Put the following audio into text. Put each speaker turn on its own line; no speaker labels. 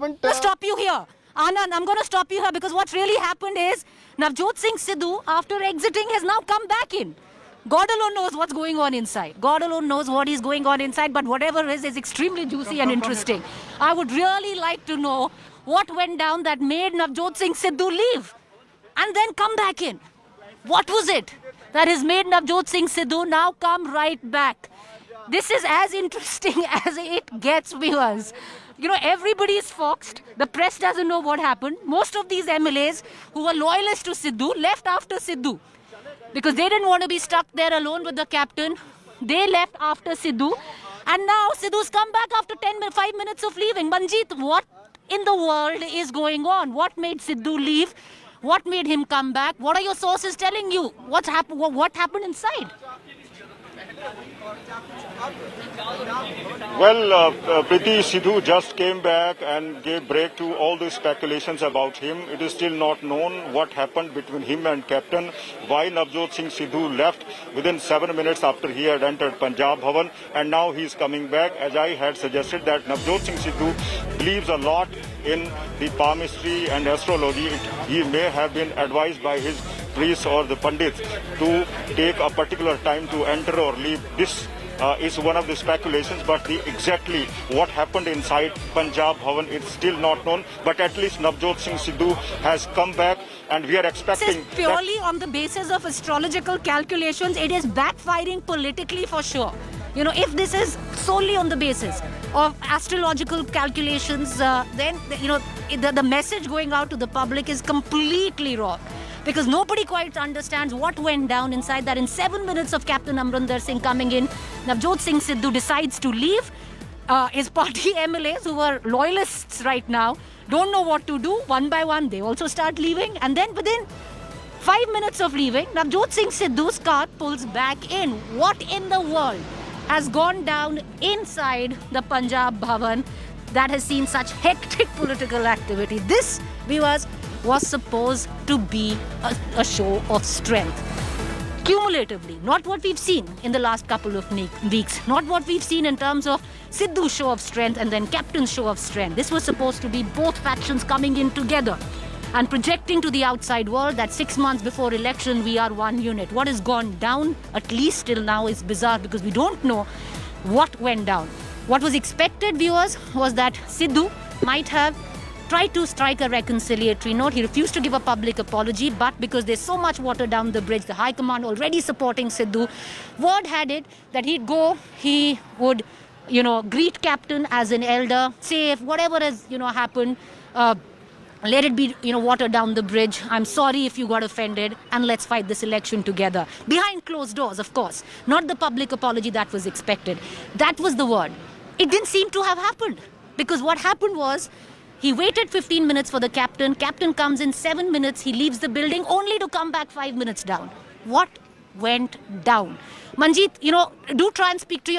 I'm going to stop you here. Anand, I'm going to stop you here because what really happened is Navjot Singh Sidhu, after exiting, has now come back in. God alone knows what's going on inside. God alone knows what is going on inside, but whatever is extremely juicy and interesting. I would really like to know what went down that made Navjot Singh Sidhu leave and then come back in. What was it that has made Navjot Singh Sidhu now come right back? This is as interesting as it gets, viewers. You know, everybody is foxed. The press doesn't know what happened. Most of these MLAs who were loyalists to Sidhu left after Sidhu because they didn't want to be stuck there alone with the captain. They left after Sidhu. And now Sidhu's come back after 5 minutes of leaving. Manjeet, what in the world is going on? What made Sidhu leave? What made him come back? What are your sources telling you? What happened inside?
Well, Priti, Sidhu just came back and gave break to all the speculations about him. It is still not known what happened between him and captain, why Navjot Singh Sidhu left within 7 minutes after he had entered Punjab Bhavan, and now he is coming back. As I had suggested, that Navjot Singh Sidhu believes a lot in the palmistry and astrology. He may have been advised by his priests or the pandits to take a particular time to enter or leave. This is one of the speculations, but exactly what happened inside Punjab Bhavan is still not known. But at least Navjot Singh Sidhu has come back, and we are expecting.
This is purely on the basis of astrological calculations. It is backfiring politically for sure. You know, if this is solely on the basis of astrological calculations, then you know the message going out to the public is completely wrong. Because nobody quite understands what went down inside that. In 7 minutes of Captain Amarinder Singh coming in, Navjot Singh Sidhu decides to leave. His party MLAs, who were loyalists right now, don't know what to do. One by one, they also start leaving. And then within 5 minutes of leaving, Navjot Singh Sidhu's car pulls back in. What in the world has gone down inside the Punjab Bhavan that has seen such hectic political activity? This, viewers, was supposed to be a show of strength. Cumulatively, not what we've seen in the last couple of weeks, not what we've seen in terms of Sidhu's show of strength and then Captain's show of strength. This was supposed to be both factions coming in together and projecting to the outside world that 6 months before election, we are one unit. What has gone down, at least till now, is bizarre because we don't know what went down. What was expected, viewers, was that Sidhu might have tried to strike a reconciliatory note. He refused to give a public apology, but because there's so much water down the bridge, the High Command already supporting Sidhu, word had it that he'd go, he would, you know, greet Captain as an elder, say if whatever has, you know, happened, let it be, you know, water down the bridge. I'm sorry if you got offended, and let's fight this election together. Behind closed doors, of course, not the public apology that was expected. That was the word. It didn't seem to have happened, because what happened was, he waited 15 minutes for the captain. Captain comes in 7 minutes. He leaves the building only to come back 5 minutes down. What went down? Manjeet, you know, do try and speak to your